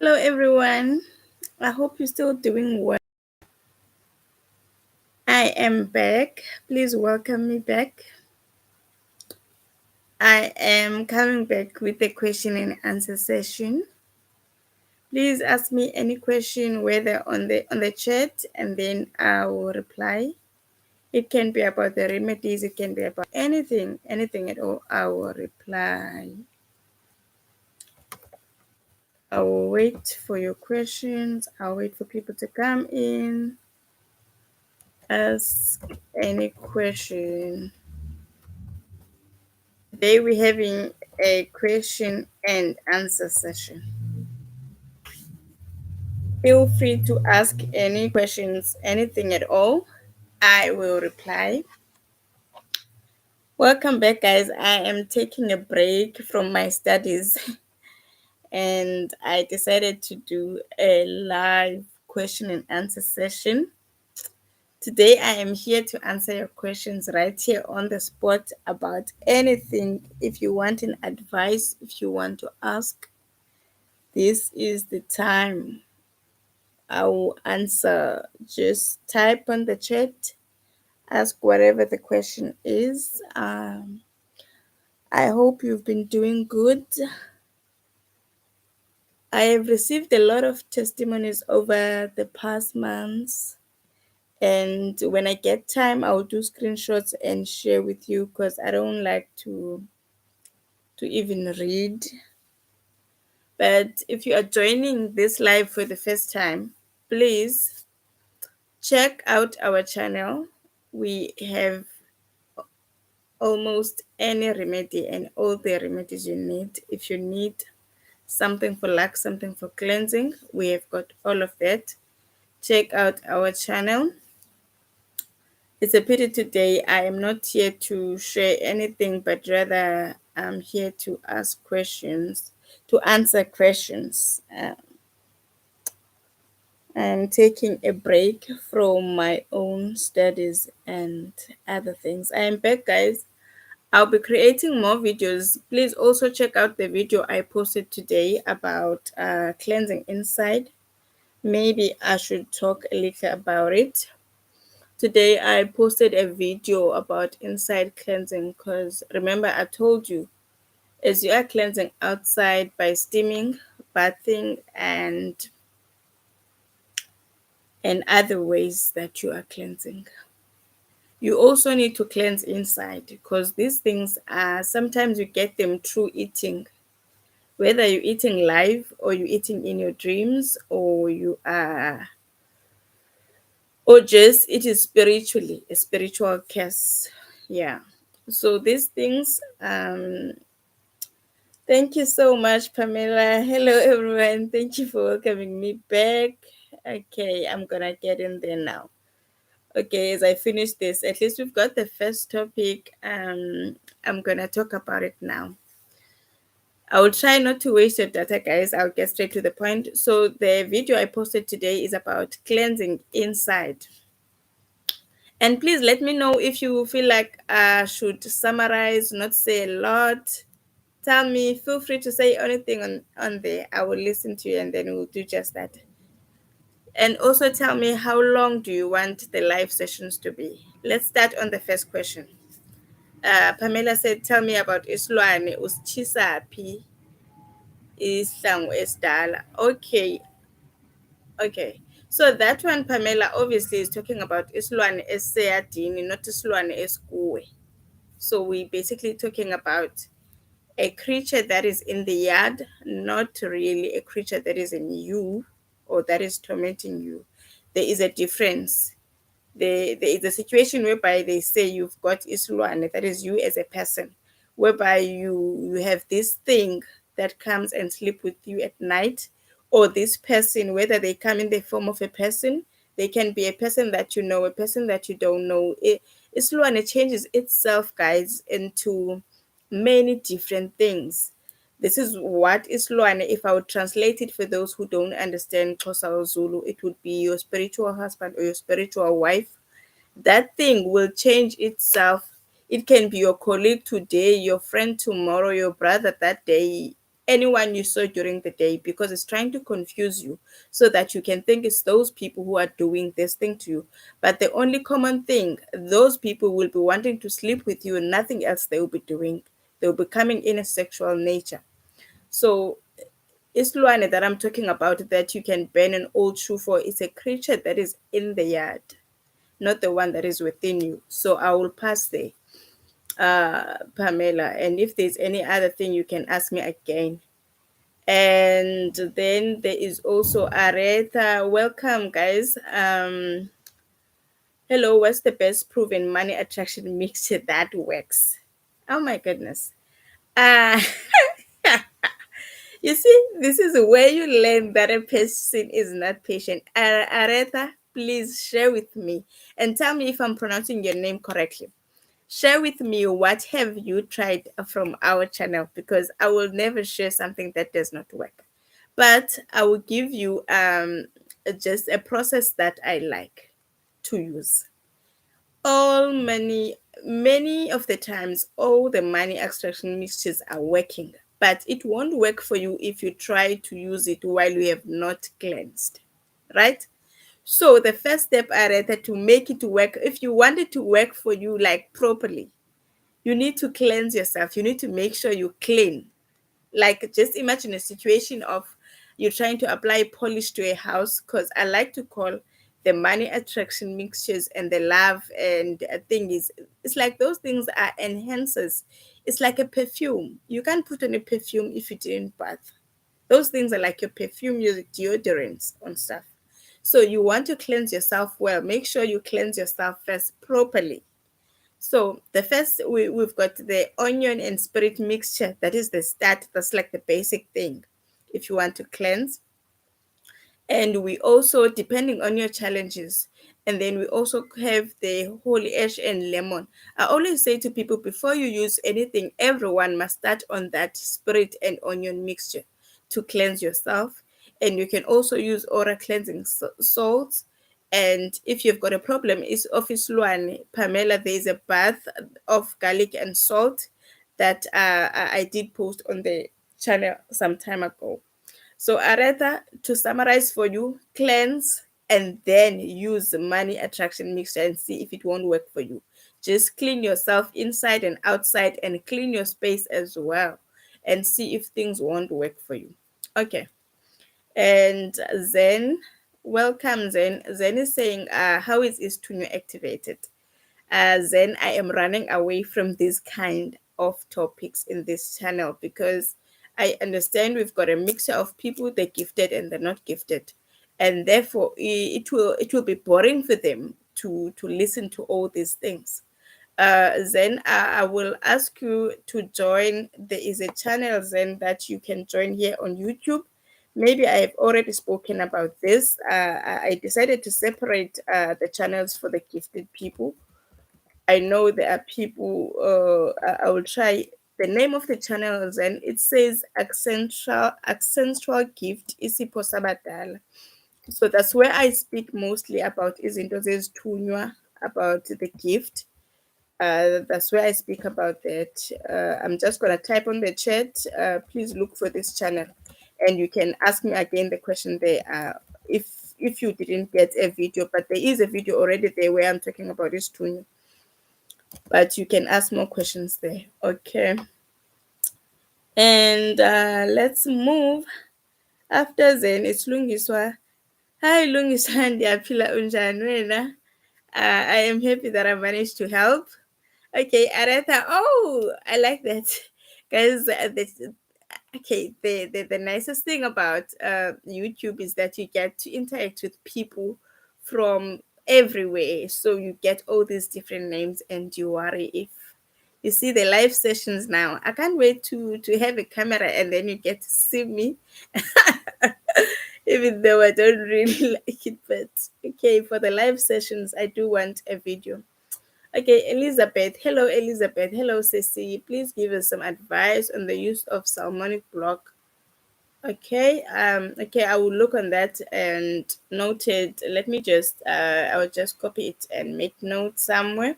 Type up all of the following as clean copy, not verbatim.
Hello, everyone. I hope you're still doing well. I am back. Please welcome me back. I am coming back with a question and answer session. Please ask me any question, whether on the chat, and then I will reply. It can be about the remedies. It can be about anything at all. I will reply. I will wait for your questions. I'll wait for people to come in. Ask any question. Today we're having a question and answer session. Feel free to ask any questions, anything at all. I will reply. Welcome back, guys. I am taking a break from my studies and I decided to do a live question and answer session. Today, I am here to answer your questions right here on the spot about anything. If you want an advice, if you want to ask, this is the time. I will answer. Just type on the chat, ask whatever the question is. I hope you've been doing good. I have received a lot of testimonies over the past months. And when I get time, I'll do screenshots and share with you because I don't like to even read. But if you are joining this live for the first time, please check out our channel. We have almost any remedy and all the remedies you need. If you need something for luck, something for cleansing, we have got all of that. Check out our channel. It's a pity today I am not here to share anything, but rather I'm here to ask questions, to answer questions. I'm taking a break from my own studies and other things. I am back, guys. I'll be creating more videos. Please also check out the video I posted today about cleansing inside. Maybe I should talk a little about it. Today I posted a video about inside cleansing because remember I told you, as you are cleansing outside by steaming, bathing, and other ways that you are cleansing, you also need to cleanse inside because these things are sometimes you get them through eating, whether you're eating live or you're eating in your dreams or just it is spiritually a spiritual curse. Yeah, so these things, thank you so much, Pamela. Hello, everyone. Thank you for welcoming me back. Okay, I'm gonna get in there now. Okay, as I finish this, at least we've got the first topic. I'm gonna talk about it now. I will try not to waste your data, guys. I'll get straight to the point. So the video I posted today is about cleansing inside. And please let me know if you feel like I should summarize, not say a lot. Tell me, feel free to say anything on there. I will listen to you and then we'll do just that. And also tell me, how long do you want the live sessions to be? Let's start on the first question. Pamela said, tell me about isilwane usitshisaphi isihlangu esidala. Okay. So that one, Pamela, obviously is talking about isilwane esiseyadini, not isilwane esikuwe. So we basically talking about a creature that is in the yard, not really a creature that is in you or that is tormenting you. There is a difference. There is a situation whereby they say you've got isulwane, that is you as a person, whereby you have this thing that comes and sleep with you at night, or this person, whether they come in the form of a person, they can be a person that you know, a person that you don't know. Isulwane changes itself, guys, into many different things. This is what isilwane, if I would translate it for those who don't understand Xhosa or Zulu, it would be your spiritual husband or your spiritual wife. That thing will change itself. It can be your colleague today, your friend tomorrow, your brother that day. anyone you saw during the day, because it's trying to confuse you so that you can think it's those people who are doing this thing to you. But the only common thing, those people will be wanting to sleep with you and nothing else they will be doing. They will be coming in a sexual nature. So Islwane that I'm talking about that you can burn an old shoe for is a creature that is in the yard, not the one that is within you. So I will pass there, Pamela. And if there's any other thing, you can ask me again. And then there is also Aretha. Welcome, guys. Hello, what's the best proven money attraction mixture that works? Oh my goodness. Uh, you see, this is where you learn that a person is not patient. Aretha, please share with me and tell me if I'm pronouncing your name correctly. Share with me what have you tried from our channel, because I will never share something that does not work. But I will give you just a process that I like to use. All many of the times all the money extraction mixtures are working, but it won't work for you if you try to use it while you have not cleansed, right? So the first step I rather to make it work, if you want it to work for you like properly, you need to cleanse yourself. You need to make sure you clean. Like just imagine a situation of you're trying to apply polish to a house, because I like to call the money attraction mixtures and the love and thing is, it's like those things are enhancers. It's like a perfume. You can't put on a perfume if you didn't bath. Those things are like your perfume, your deodorants and stuff. So you want to cleanse yourself well. Make sure you cleanse yourself first properly. So the first we've got the onion and spirit mixture. That is the start. That's like the basic thing. If you want to cleanse, and we also, depending on your challenges, and then we also have the holy ash and lemon. I always say to people, before you use anything, everyone must start on that spirit and onion mixture to cleanse yourself. And you can also use oral cleansing salts. And if you've got a problem, is office luan Pamela, there is a bath of garlic and salt that I did post on the channel some time ago. So, Aretha, to summarize for you, cleanse and then use the money attraction mixture and see if it won't work for you. Just clean yourself inside and outside and clean your space as well and see if things won't work for you. Okay. And Zen, welcome, Zen. Zen is saying, how is Istuno activated? Then I am running away from this kind of topics in this channel, because I understand we've got a mixture of people, they're gifted and they're not gifted, and therefore it will be boring for them to listen to all these things. Then I will ask you to join. There is a channel then that you can join here on YouTube. Maybe I have already spoken about this. I decided to separate the channels for the gifted people. I know there are people. I will try the name of the channels, and it says Accentual Gift Isipho Sabadala. So that's where I speak mostly about izinto zezithunywa, about the gift. That's where I speak about that. I'm just gonna type on the chat. Please look for this channel, and you can ask me again the question there. If you didn't get a video, but there is a video already there where I'm talking about this tunywa, but you can ask more questions there. Okay. And let's move. After then, it's Lungiswa. Hi, Lungiswa, ndiyaphila unjani wena? I am happy that I managed to help. Okay, Aretha. Oh, I like that. Guys, okay, the nicest thing about YouTube is that you get to interact with people from everywhere. So you get all these different names, and you worry if you see the live sessions now. I can't wait to have a camera and then you get to see me. Even though I don't really like it, but okay, for the live sessions, I do want a video. Okay, Elizabeth. Hello, Elizabeth. Hello, Ceci. Please give us some advice on the use of salmonic block. Okay, okay, I will look on that and note it. Let me just, I will just copy it and make notes somewhere.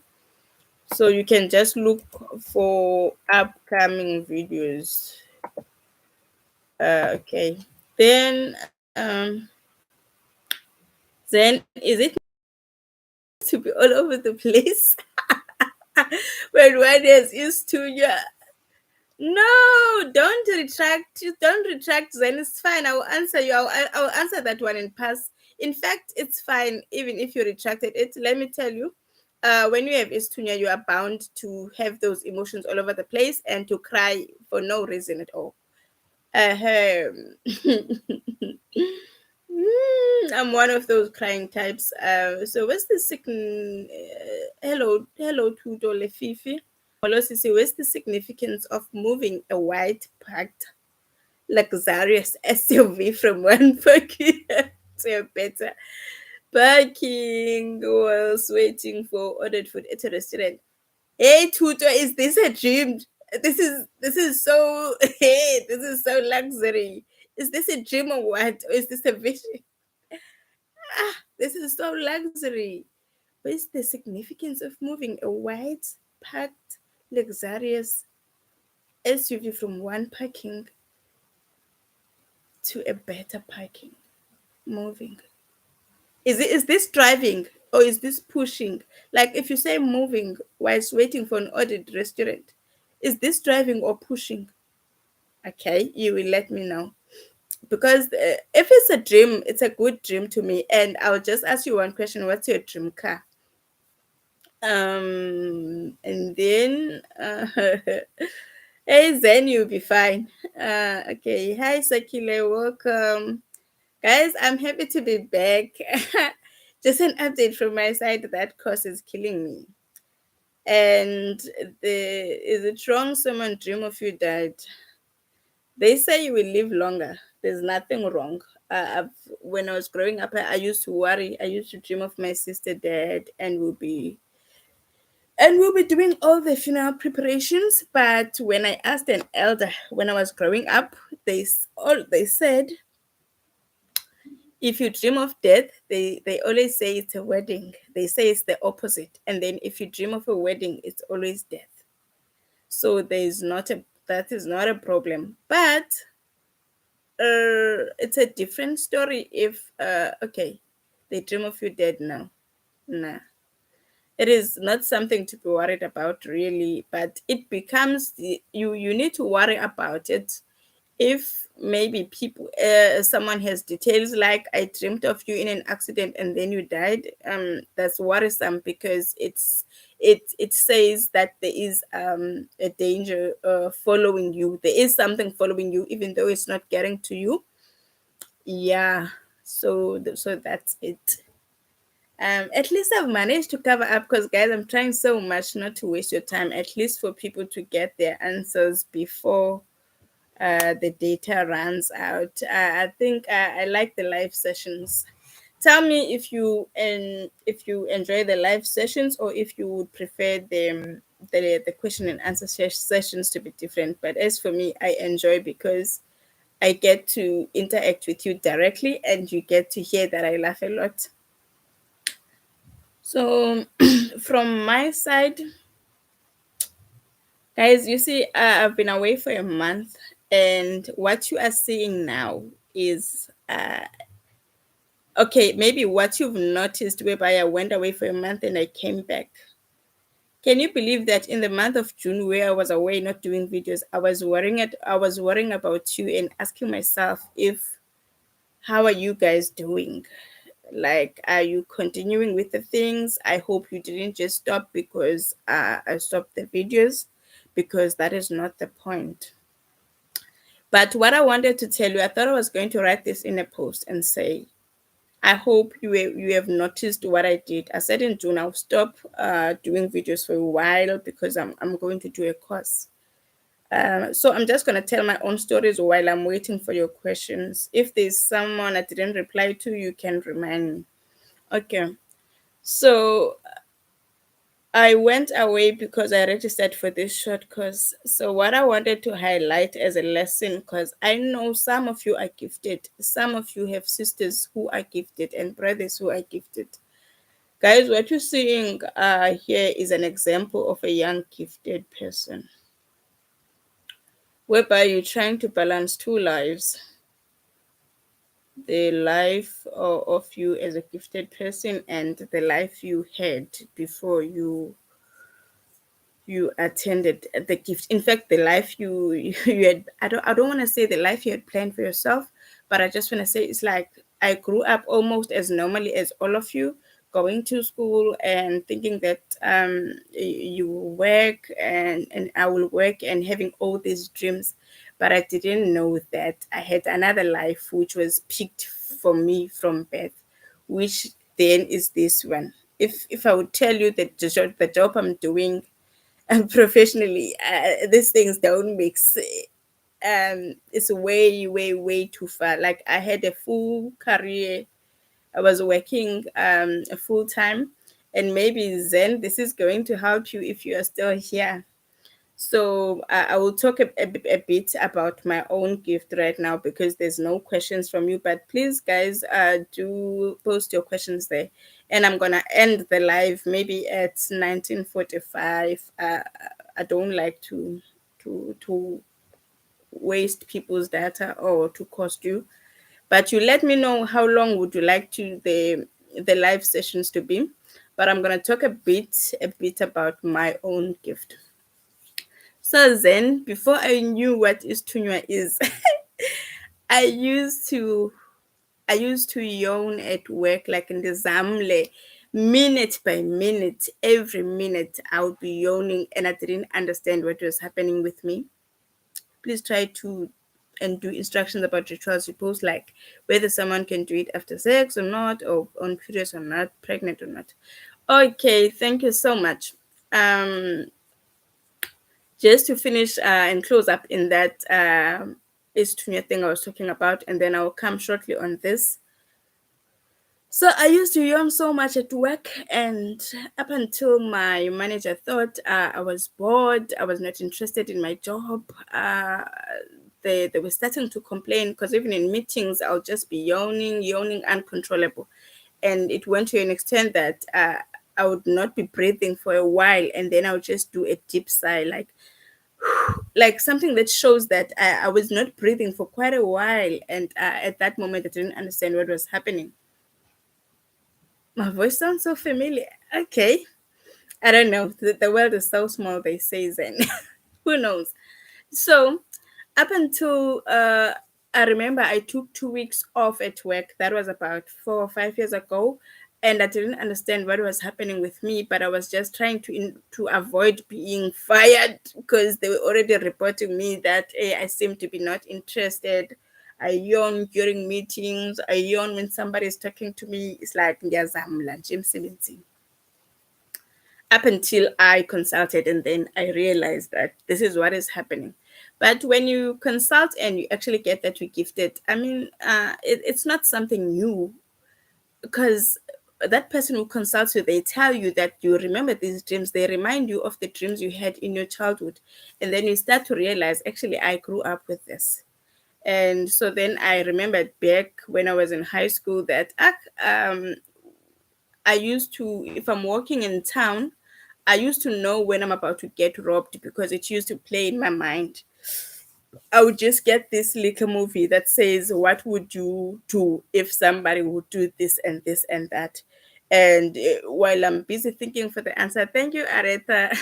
So you can just look for upcoming videos. Okay. Then, then is it to be all over the place when one is used to your? No, don't retract. Don't retract. Then it's fine. I will answer you. I will answer that one and pass. In fact, it's fine even if you retracted it. Let me tell you, when you have istunya, you are bound to have those emotions all over the place and to cry for no reason at all. Ahem. I'm one of those crying types. So what's the hello, Tuto Lefifi. Hello, Sisi. What's the significance of moving a white packed luxurious SUV from one parking to a better parking whilst waiting for ordered food at a restaurant? Hey, Tuto, is this a dream? This is so hey, this is so luxury. Is this a dream or what? Or is this a vision? This is so luxury. What is the significance of moving a white, packed, luxurious SUV from one parking to a better parking? Moving. Is this driving or is this pushing? Like if you say moving whilst waiting for an ordered restaurant, is this driving or pushing? Okay, you will let me know. Because if it's a dream, it's a good dream to me. And I'll just ask you one question: what's your dream car? And then hey Zen, you'll be fine. Okay, hi Sakile, welcome. Guys, I'm happy to be back. Just an update from my side, that course is killing me. And is it wrong someone dream of you died? They say you will live longer. There's nothing wrong. When I was growing up, I used to worry. I used to dream of my sister dead, and we'll be doing all the funeral preparations. But when I asked an elder when I was growing up, they said if you dream of death, they always say it's a wedding. They say it's the opposite, and then if you dream of a wedding, it's always death. So there's not a that is not a problem. But it's a different story if okay, they dream of you dead now. Nah, it is not something to be worried about really, but it becomes you need to worry about it if maybe people someone has details like I dreamed of you in an accident and then you died. That's worrisome because it says that there is a danger following you. There is something following you even though it's not getting to you. Yeah, so that's it. At least I've managed to cover up because, guys, I'm trying so much not to waste your time, at least for people to get their answers before the data runs out. I think I like the live sessions. Tell me if you enjoy the live sessions or if you would prefer the question and answer sessions to be different. But as for me, I enjoy because I get to interact with you directly and you get to hear that I laugh a lot. So, from my side, guys, you see, I've been away for a month, and what you are seeing now is okay, maybe what you've noticed whereby I went away for a month and I came back. Can you believe that in the month of June, where I was away not doing videos, I was worrying about you and asking myself if how are you guys doing? Like, are you continuing with the things? I hope you didn't just stop because I stopped the videos, because that is not the point. But what I wanted to tell you, I thought I was going to write this in a post and say, I hope you have noticed what I did. I said in June I'll stop doing videos for a while because I'm going to do a course. So I'm just going to tell my own stories while I'm waiting for your questions. If there's someone I didn't reply to, you can remind me. Okay. So I went away because I registered for this short course. So what I wanted to highlight as a lesson, because I know some of you are gifted, some of you have sisters who are gifted and brothers who are gifted. Guys, what you're seeing here is an example of a young gifted person. whereby you're trying to balance two lives, the life of you as a gifted person and the life you had before you attended the gift. In fact, the life you had, I don't want to say the life you had planned for yourself, but I just want to say it's like I grew up almost as normally as all of you, going to school and thinking that you will work and I will work and having all these dreams, but I didn't know that I had another life which was picked for me from birth, which then is this one. If I would tell you that the job I'm doing and professionally, these things don't mix. It's way, way, way too far. Like I had a full career. I was working full time, and maybe Zen, this is going to help you if you are still here. So I will talk a bit about my own gift right now because there's no questions from you. But please, guys, do post your questions there, and I'm gonna end the live maybe at 19:45. I don't like to waste people's data or to cost you. But you let me know how long would you like to the live sessions to be. But I'm gonna talk a bit about my own gift. So then, before I knew what istunywa is, I used to I used to yawn at work like in the zamle, minute by minute, every minute I would be yawning and I didn't understand what was happening with me. Please try to and do instructions about rituals you post, like whether someone can do it after sex or not, or on periods or not, pregnant or not. Okay, thank you so much. Um, just to finish and close up in that is Tunya thing I was talking about, and then I'll come shortly on this. So I used to yawn so much at work, and up until my manager thought I was bored, I was not interested in my job. They were starting to complain because even in meetings, I'll just be yawning, yawning uncontrollable, and it went to an extent that I would not be breathing for a while, and then I would just do a deep sigh, like something that shows that I was not breathing for quite a while, and at that moment, I didn't understand what was happening. My voice sounds so familiar. Okay. I don't know. The world is so small, they say, Zen. Who knows? So, up until I remember I took 2 weeks off at work. That was about 4 or 5 years ago. And I didn't understand what was happening with me, but I was just trying to avoid being fired because they were already reporting me that hey, I seem to be not interested. I yawn during meetings. I yawn when somebody is talking to me. It's like ngiyazamla nje emsebenzini. Up until I consulted, and then I realized that this is what is happening. But when you consult and you actually get that you're gifted, I mean, it's not something new because that person who consults you, they tell you that you remember these dreams, they remind you of the dreams you had in your childhood, and then you start to realize, actually, I grew up with this. And so then I remembered back when I was in high school that I used to, if I'm walking in town, I used to know when I'm about to get robbed because it used to play in my mind. I would just get this little movie that says, "What would you do if somebody would do this and this and that?" And while I'm busy thinking for the answer, thank you, Aretha.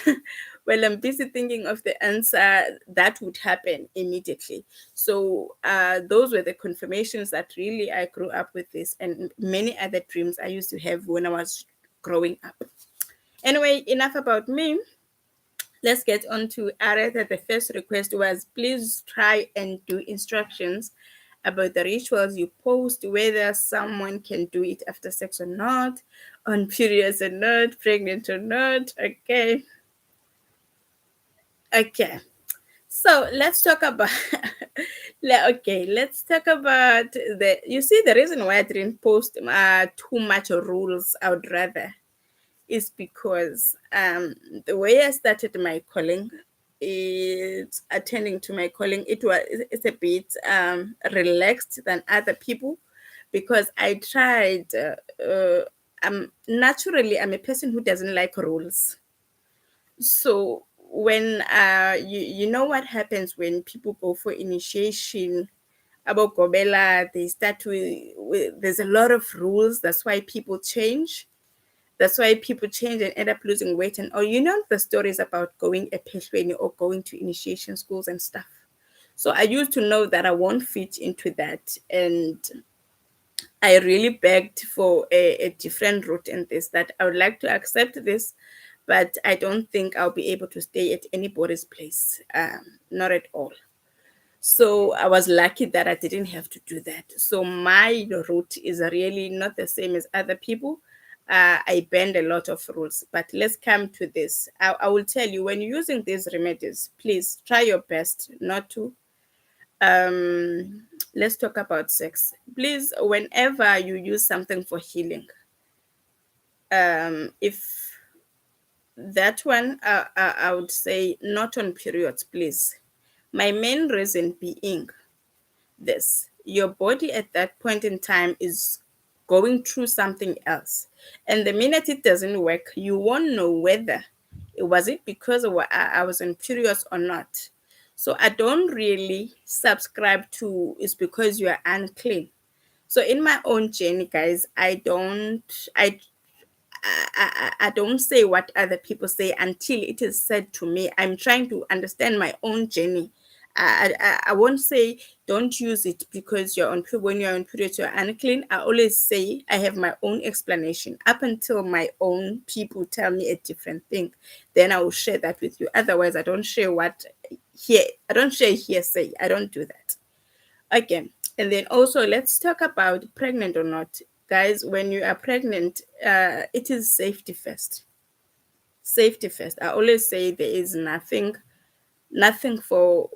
While I'm busy thinking of the answer, that would happen immediately. So those were the confirmations that really I grew up with this and many other dreams I used to have when I was growing up. Anyway, enough about me. Let's get on to Aretha. The first request was please try and do instructions about the rituals you post, whether someone can do it after sex or not, on periods or not, pregnant or not. Okay. Okay. So let's talk about okay, let's talk about the you see the reason why I didn't post too much rules I would rather is because the way I started my calling is attending to my calling. It's a bit relaxed than other people because I tried. I'm naturally I'm a person who doesn't like rules. So when you know what happens when people go for initiation about Gobela, they start with there's a lot of rules. That's why people change. That's why people change and end up losing weight. And you know the stories about going a peshweni or going to initiation schools and stuff. So I used to know that I won't fit into that, and I really begged for a different route in this, that I would like to accept this, but I don't think I'll be able to stay at anybody's place. Not at all. So I was lucky that I didn't have to do that. So my route is really not the same as other people. I bend a lot of rules, but let's come to this. I will tell you, when you're using these remedies, please try your best not to. Let's talk about sex. Please, whenever you use something for healing, if that one, I would say not on periods, please. My main reason being this: your body at that point in time is going through something else, and the minute it doesn't work, you won't know whether it was it because of what I was on periods or not. So I don't really subscribe to it's because you are unclean. So in my own journey, guys, I don't say what other people say until it is said to me. I'm trying to understand my own journey. I won't say don't use it because you're on when you're on period you're unclean. I always say I have my own explanation up until my own people tell me a different thing. Then I will share that with you. Otherwise, I don't share what here. I don't share hearsay. I don't do that. Okay. And then also let's talk about pregnant or not. Guys, when you are pregnant, it is safety first. Safety first. I always say there is nothing for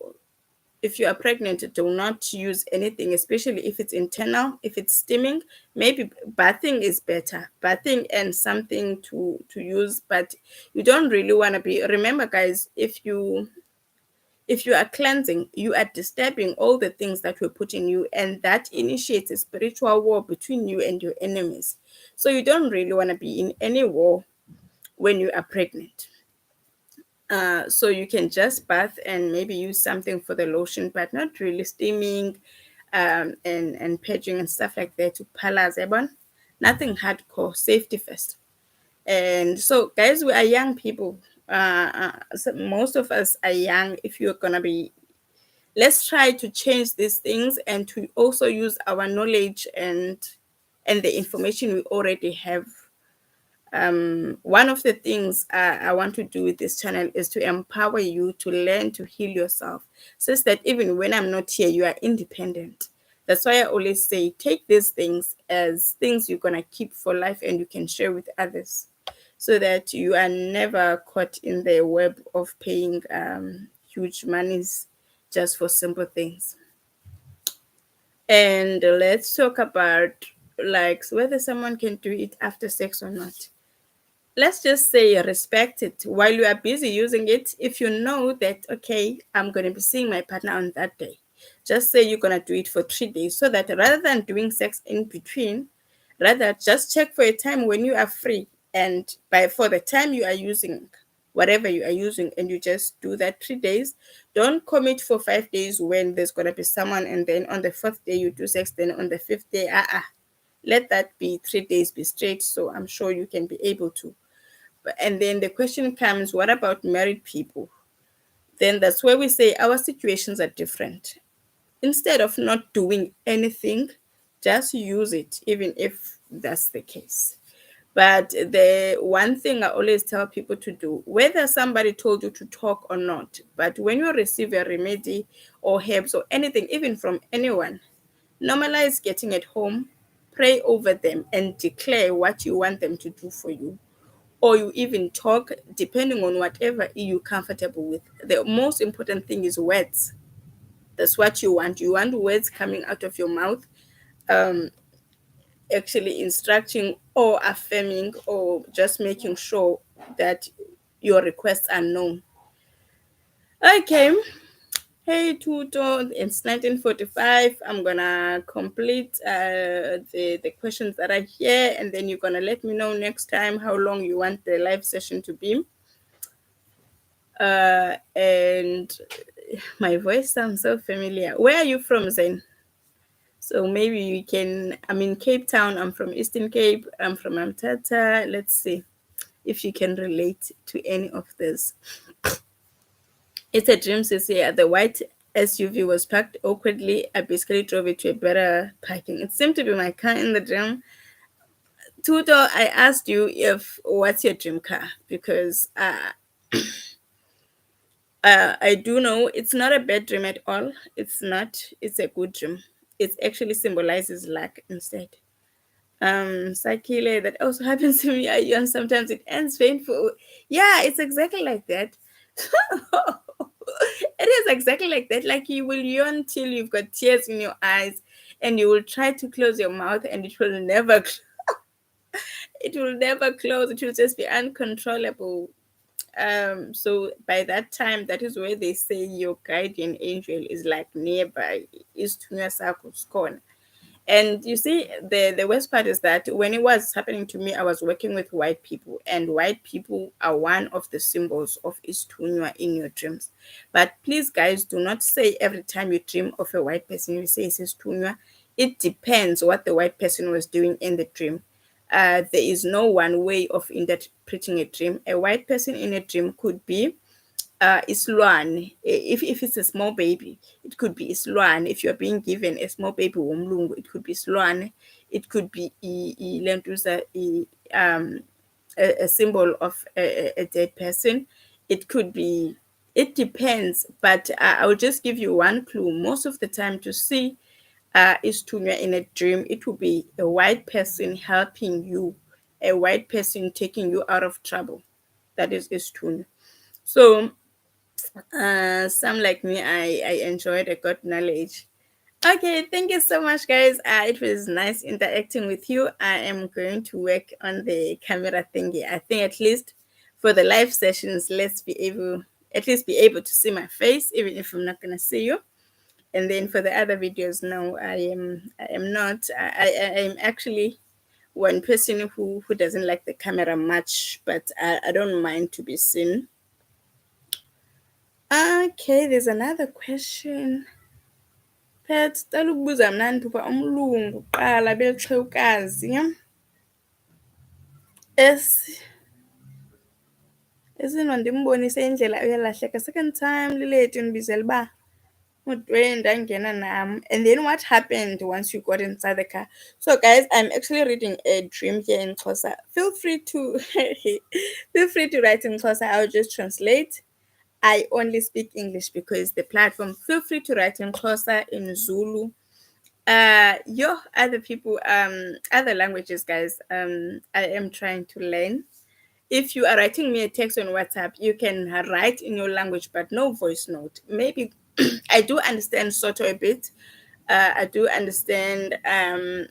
if you are pregnant, do not use anything, especially if it's internal, if it's steaming. Maybe bathing is better. Bathing and something to use, but you don't really want to be. Remember, guys, if you are cleansing, you are disturbing all the things that were put in you, and that initiates a spiritual war between you and your enemies. So you don't really want to be in any war when you are pregnant. So you can just bath and maybe use something for the lotion, but not really steaming and purging and stuff like that to palace everyone. Nothing hardcore, safety first. And so, guys, we are young people. So most of us are young. If you're gonna be, let's try to change these things and to also use our knowledge and the information we already have. One of the things I want to do with this channel is to empower you to learn to heal yourself, so that even when I'm not here, you are independent. That's why I always say take these things as things you're gonna keep for life and you can share with others, so that you are never caught in the web of paying huge monies just for simple things. And let's talk about like whether someone can do it after sex or not. Let's just say respect it while you are busy using it. If you know that, okay, I'm going to be seeing my partner on that day, just say you're going to do it for 3 days, so that rather than doing sex in between, rather just check for a time when you are free, and by for the time you are using whatever you are using, and you just do that 3 days. Don't commit for 5 days when there's going to be someone, and then on the fourth day you do sex, then on the fifth day let that be 3 days be straight. So I'm sure you can be able to. And then the question comes, what about married people? Then that's where we say our situations are different. Instead of not doing anything, just use it, even if that's the case. But the one thing I always tell people to do, whether somebody told you to talk or not, but when you receive a remedy or herbs or anything, even from anyone, normalize getting at home, pray over them, and declare what you want them to do for you, or you even talk depending on whatever you're comfortable with. The most important thing is words. That's what you want. You want words coming out of your mouth, um, actually instructing or affirming or just making sure that your requests are known. Okay. Hey Tuto, it's 1945. I'm gonna complete the questions that are here, and then you're gonna let me know next time how long you want the live session to be. And my voice sounds so familiar. Where are you from, Zen? So maybe you can. I'm in Cape Town. I'm from Eastern Cape. I'm from Amtata. Let's see if you can relate to any of this. It's a dream, says here. The white SUV was parked awkwardly. I basically drove it to a better parking. It seemed to be my car in the dream. Tuto, I asked you if what's your dream car because I do know it's not a bad dream at all. It's not. It's a good dream. It actually symbolizes luck instead. Sakile, that also happens to me. I yawn sometimes. It ends painful. Yeah, it's exactly like that. It is exactly like that. Like you will yawn till you've got tears in your eyes, and you will try to close your mouth, and it will never. It will never close. It will just be uncontrollable. So by that time, that is where they say your guardian angel is like nearby, is to your circle's corner. And you see, the worst part is that when it was happening to me, I was working with white people, and white people are one of the symbols of Istunywa in your dreams. But please, guys, do not say every time you dream of a white person, you say it's Istunywa. It depends what the white person was doing in the dream. There is no one way of interpreting a dream. A white person in a dream could be isilwane. If it's a small baby, it could be isilwane. If you're being given a small baby womlungu, it could be isilwane. It could be lentuza, a symbol of a dead person. It could be, it depends, but I will just give you one clue. Most of the time, to see Istunya in a dream, it will be a white person helping you, a white person taking you out of trouble. That is Istunya. So, some like me, I enjoyed a good knowledge. Okay, thank you so much, guys. It was nice interacting with you. I am going to work on the camera thingy. I think at least for the live sessions, let's be able, at least be able to see my face, even if I'm not gonna see you. And then for the other videos, no, I am not. I am actually one person who doesn't like the camera much, but I don't mind to be seen. Okay, there's another question. Pet, cela ukubuza mna ndiphupa umlungu kuqala belixhewukazi esino ndimbonise indlela uyalahleka. Second time lileti ndibizela uba udwe ndangena nam. And then what happened once you got inside the car? So guys, I'm actually reading a dream here in Xhosa. Feel free to feel free to write in Xhosa. I'll just translate. I only speak English because the platform. Feel free to write in Xhosa, in Zulu, your other people, other languages, guys. I am trying to learn. If you are writing me a text on WhatsApp, you can write in your language, but no voice note. Maybe I do understand Soto a bit. I do understand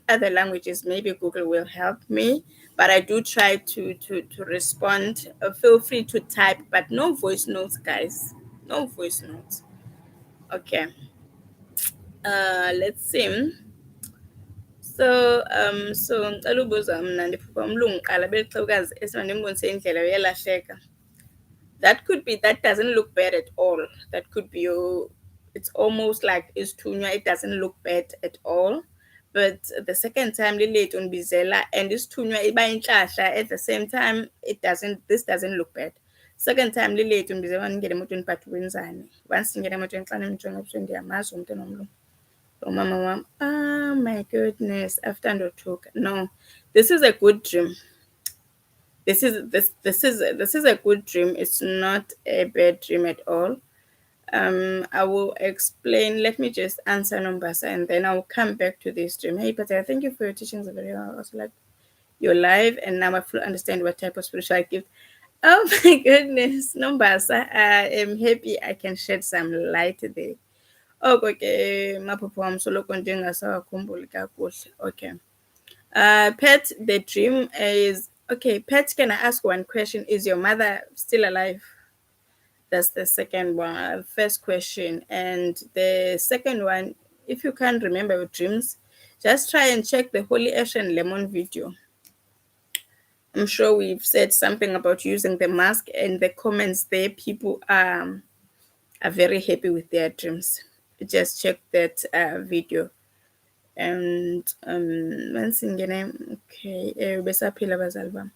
other languages. Maybe Google will help me, but I do try to respond. Feel free to type, but no voice notes, guys. No voice notes. Okay. Let's see. So ngicela ubuza mna ndiphupha umlungu qala belixhewukazi esindimbonise indlela uyalahleka. That could be, that doesn't look bad at all. That could be your, it's almost like Istunya. It doesn't look bad at all. But the second time lilate unbizela and Istunya iba intlahla at the same time, it doesn't, this doesn't look bad. Second time lilate unbizela ngene emotweni but wenzani. Once ngene emotweni xa nimjonga ebusweni ndiyamazi umntu enomlungu. Oh, mama, oh my goodness, after Ndotuka. No, this is a good dream. This is a good dream. It's not a bad dream at all. I will explain. Let me just answer Numbasa and then I'll come back to this dream. Hey, Peter, thank you for your teachings. Very well. I also like your live, and now I fully understand what type of spiritual gift. Oh my goodness, Numbasa, I am happy I can shed some light there. Okay, maphupho wam soloko ndingasawakhumbuli kakuhle. Okay. Pet, the dream is okay. Pet, can I ask one question? Is your mother still alive? That's the second one. First question, and the second one, if you can't remember your dreams, just try and check the Holy Ash and Lemon video. I'm sure we've said something about using the mask, and the comments there, people are very happy with their dreams. Just check that video. And once again, okay, besaphila abazali bami.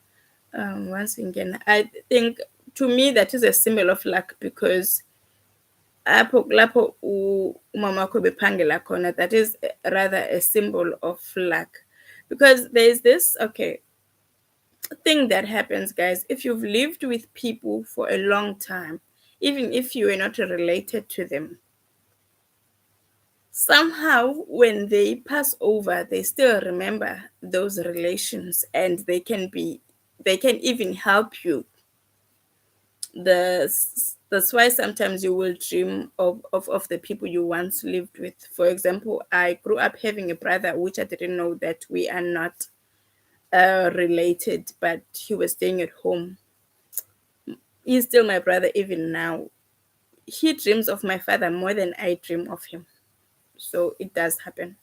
Once again, I think to me that is a symbol of luck, because apho lapho umama wakho bephangela khona, that is rather a symbol of luck, because there is this thing that happens, guys. If you've lived with people for a long time, even if you were not related to them, somehow when they pass over, they still remember those relations, and they can even help you. That's why sometimes you will dream of the people you once lived with. For example, I grew up having a brother which I didn't know that we are not related, but he was staying at home. He's still my brother even now. He dreams of my father more than I dream of him. So it does happen.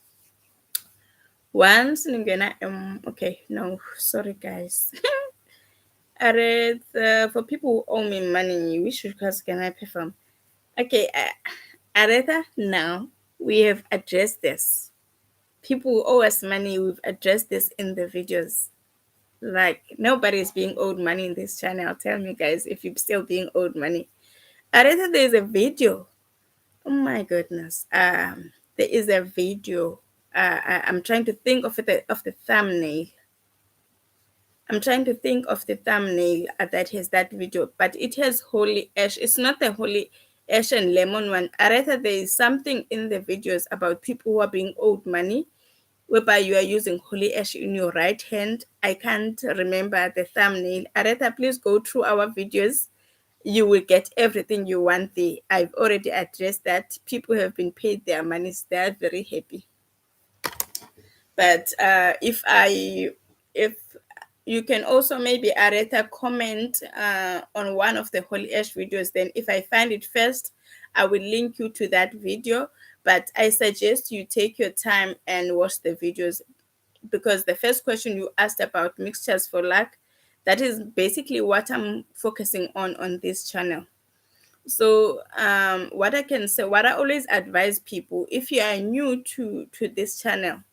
Once Ningena, okay, no, sorry guys. For people who owe me money, which request can I perform? Okay, Aretha, now we have addressed this. People who owe us money, we've addressed this in the videos. Like, nobody is being owed money in this channel. Tell me, guys, if you're still being owed money. Aretha, there's a video. Oh my goodness. There is a video. I'm trying to think of the thumbnail. I'm trying to think of the thumbnail that has that video, but it has holy ash. It's not the holy ash and lemon one. Rather, there is something in the videos about people who are being owed money, whereby you are using holy ash in your right hand. I can't remember the thumbnail. Aretha, please go through our videos. You will get everything you want there. I've already addressed that. People have been paid their monies. They are very happy. But if you can also maybe add a comment on one of the Holy Ash videos, then if I find it first, I will link you to that video. But I suggest you take your time and watch the videos, because the first question you asked about mixtures for luck, that is basically what I'm focusing on this channel. So what I can say, what I always advise people, if you are new to this channel,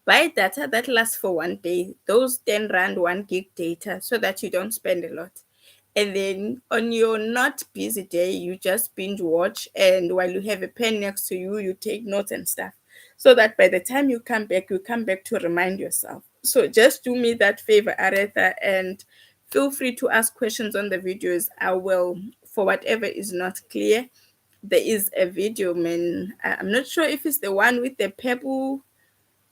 buy data that lasts for 1 day, those 10 Rand 1 gig data, so that you don't spend a lot. And then on your not busy day, you just binge watch, and while you have a pen next to you, you take notes and stuff, so that by the time you come back to remind yourself. So just do me that favor, Aretha, and feel free to ask questions on the videos. I will, for whatever is not clear. There is a video, man. I'm not sure if it's the one with the pebble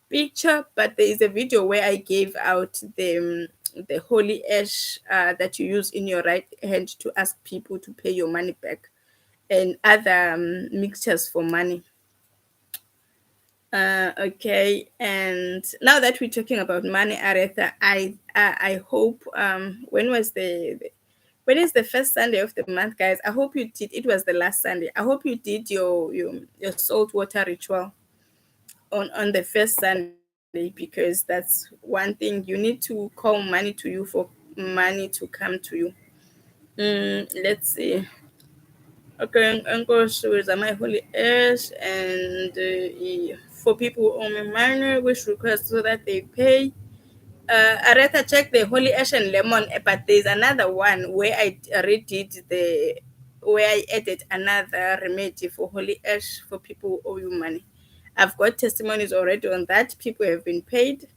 picture, but there is a video where I gave out the holy ash that you use in your right hand to ask people to pay your money back, and other mixtures for money. Okay, and now that we're talking about money, Aretha, I hope when is the first Sunday of the month, guys? I hope you did. It was the last Sunday. I hope you did your salt water ritual on the first Sunday, because that's one thing. You need to call money to you for money to come to you. Let's see. Okay, Uncle Shoes are my holy ash, and for people who owe me money, which request so that they pay. I rather check the holy ash and lemon, but there's another one where I redid where I added another remedy for holy ash for people who owe you money. I've got testimonies already on that. People have been paid.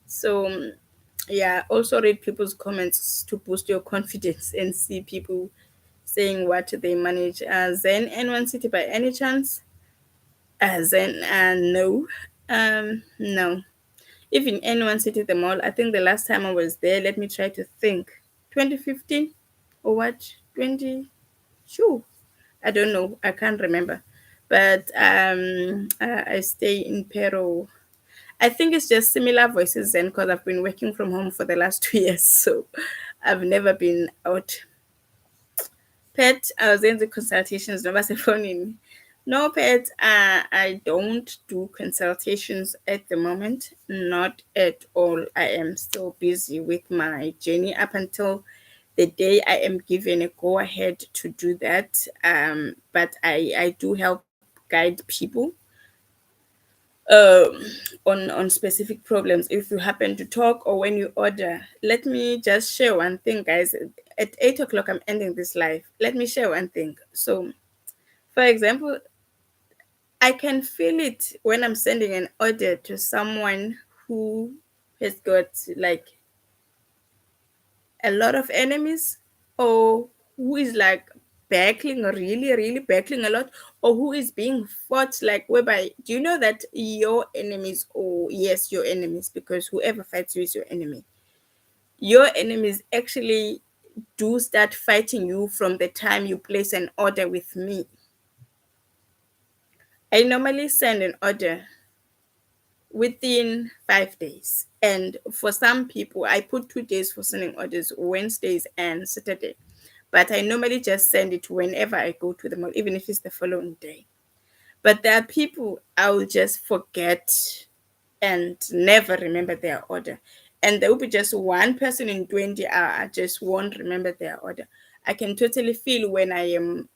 So yeah, also read people's comments to boost your confidence and see people saying what they manage. Zen N1 City by any chance? Zen, no. No. Even N1 City, the mall, I think the last time I was there, let me try to think. 2015 or what? 20? Sure. I don't know. I can't remember. But I stay in Peru. I think it's just similar voices then, because I've been working from home for the last 2 years. So I've never been out. Pet, I was in the consultations, never phone in. No, pets. I don't do consultations at the moment. Not at all. I am still busy with my journey up until the day I am given a go ahead to do that. But I do help guide people um, on specific problems if you happen to talk or when you order. Let me just share one thing, guys. At 8 o'clock, I'm ending this live. Let me share one thing. So, for example, I can feel it when I'm sending an order to someone who has got like a lot of enemies, or who is like battling really, really battling a lot, or who is being fought, like whereby, do you know that your enemies, or yes, your enemies, because whoever fights you is your enemy, your enemies actually do start fighting you from the time you place an order with me. I normally send an order within 5 days. And for some people, I put 2 days for sending orders, Wednesdays and Saturday. But I normally just send it whenever I go to the mall, even if it's the following day. But there are people I will just forget and never remember their order. And there will be just one person in 20 hours, I just won't remember their order. I can totally feel when I am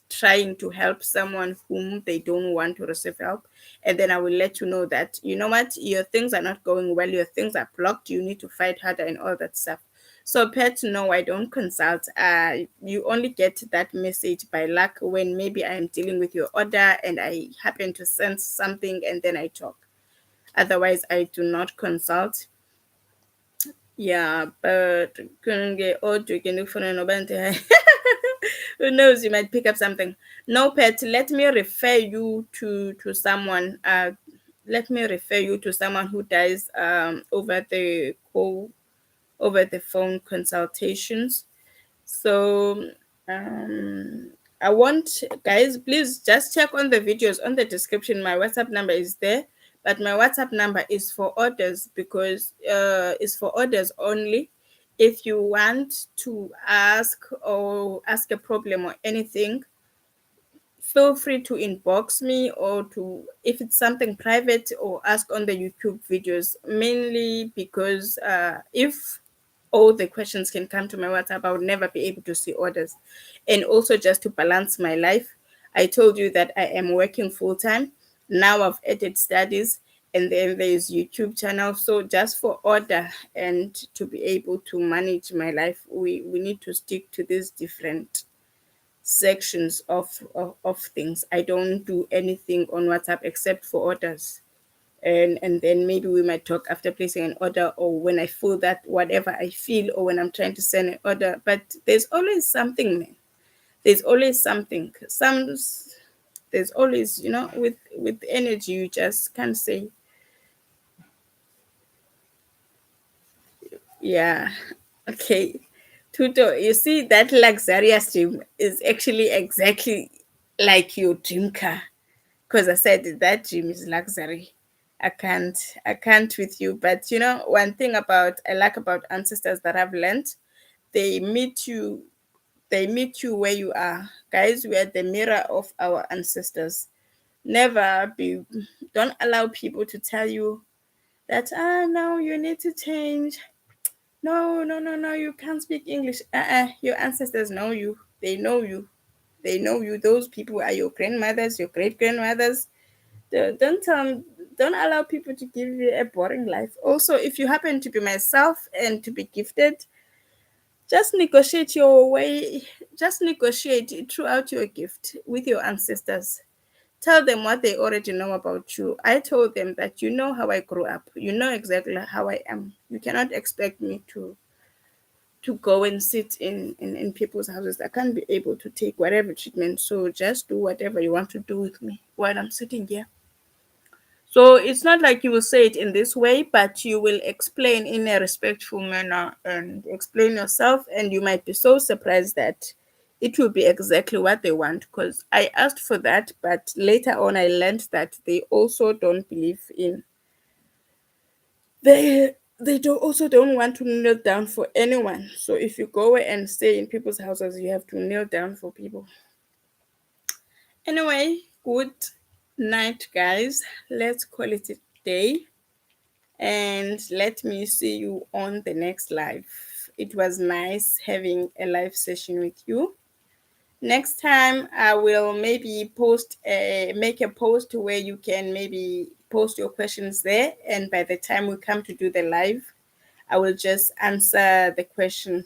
trying to help someone whom they don't want to receive help, and then I will let you know that, you know what, your things are not going well, your things are blocked, you need to fight harder and all that stuff. So pet, no, I don't consult. You only get that message by luck when maybe I am dealing with your order and I happen to sense something and then I talk. Otherwise I do not consult. Yeah, but couldn't get old drinking for an obante. Who knows? You might pick up something. No, pet. Let me refer you to someone. Let me refer you to someone who does over the phone consultations. So um, I want, guys, please just check on the videos on the description. My WhatsApp number is there, but my WhatsApp number is for orders, because it's for orders only. If you want to ask or ask a problem or anything, feel free to inbox me, or to, if it's something private, or ask on the YouTube videos, mainly because if all the questions can come to my WhatsApp, I would never be able to see orders. And also, just to balance my life, I told you that I am working full time. Now I've added studies, and then there's YouTube channel. So just for order and to be able to manage my life, we need to stick to these different sections of things. I don't do anything on WhatsApp except for orders. And then maybe we might talk after placing an order, or when I feel that whatever I feel, or when I'm trying to send an order. But there's always something, man. There's always something. There's always, with energy, you just can't say. Yeah. Okay. Tuto, you see that luxurious dream is actually exactly like your dream car. Because I said that dream is luxury. I can't with you. But one thing about I like about ancestors that I've learned, they meet you, they meet you where you are. Guys, we are the mirror of our ancestors. Never be Don't allow people to tell you that, no, you need to change. No, no, no, no, you can't speak English. Your ancestors know you. They know you. They know you. Those people are your grandmothers, your great grandmothers. Don't allow people to give you a boring life. Also, if you happen to be myself and to be gifted, just negotiate your way. Just negotiate it throughout your gift with your ancestors. Tell them what they already know about you. I told them that, you know how I grew up, you know exactly how I am. You cannot expect me to go and sit in people's houses. I can't be able to take whatever treatment. So just do whatever you want to do with me while I'm sitting here. So it's not like you will say it in this way, but you will explain in a respectful manner and explain yourself. And you might be so surprised that it will be exactly what they want. Because I asked for that, but later on I learned that they also don't believe in, they don't want to kneel down for anyone. So if you go and stay in people's houses, you have to kneel down for people. Anyway, good night, guys. Let's call it a day. And let me see you on the next live. It was nice having a live session with you. Next time, I will maybe make a post where you can maybe post your questions there. And by the time we come to do the live, I will just answer the question.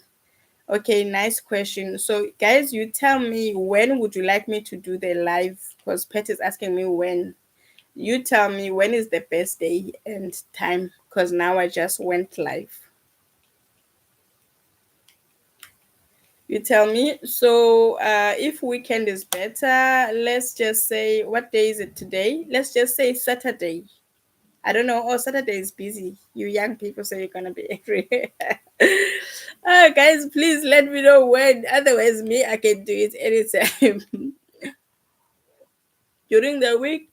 Okay, nice question. So, guys, you tell me, when would you like me to do the live? Because Pet is asking me when. You tell me when is the best day and time, because now I just went live. You tell me. So, if weekend is better, let's just say, what day is it today? Let's just say Saturday. I don't know. Oh, Saturday is busy. You young people say you're gonna be angry. Guys, please let me know when. Otherwise, me, I can do it anytime. During the week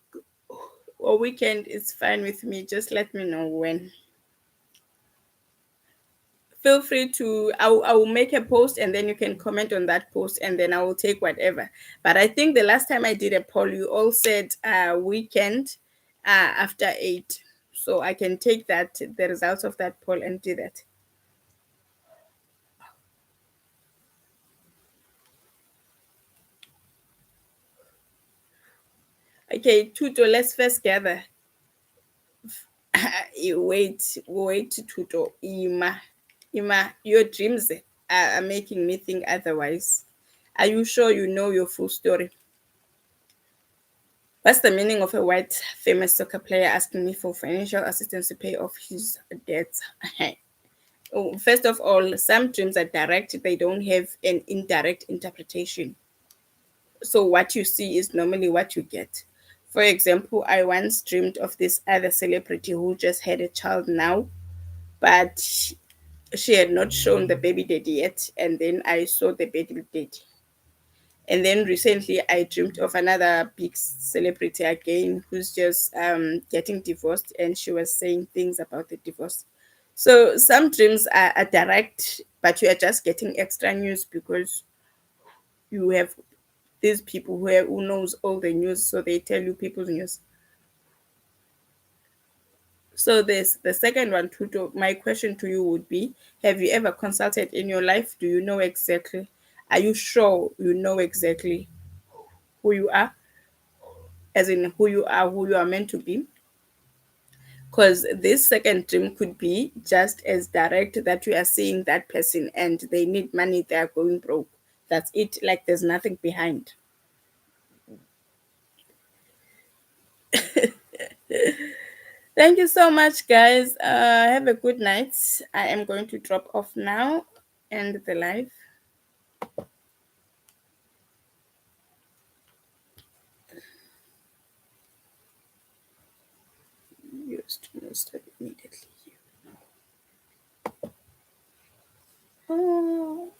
or weekend, it's fine with me. Just let me know when. Feel free to, I will make a post and then you can comment on that post and then I will take whatever. But I think the last time I did a poll, you all said weekend after 8. So I can take that, the results of that poll, and do that. Okay, Tuto, let's first gather. Wait, Tuto. Ima, your dreams are making me think otherwise. Are you sure you know your full story? What's the meaning of a white famous soccer player asking me for financial assistance to pay off his debts? Oh, first of all, some dreams are direct, they don't have an indirect interpretation. So, what you see is normally what you get. For example, I once dreamed of this other celebrity who just had a child now, but she had not shown the baby daddy yet. And then I saw the baby daddy. And then recently, I dreamed of another big celebrity again who's just getting divorced, and she was saying things about the divorce. So some dreams are direct, but you are just getting extra news because you have these people who knows all the news, so they tell you people's news. So this the second one, Tuto. My question to you would be: have you ever consulted in your life? Do you know exactly? Are you sure you know exactly who you are? As in who you are meant to be, because this second dream could be just as direct that you are seeing that person and they need money, they are going broke. That's it, like there's nothing behind. Thank you so much, guys. Have a good night. I am going to drop off now, end the live. Your stream will start immediately. Oh.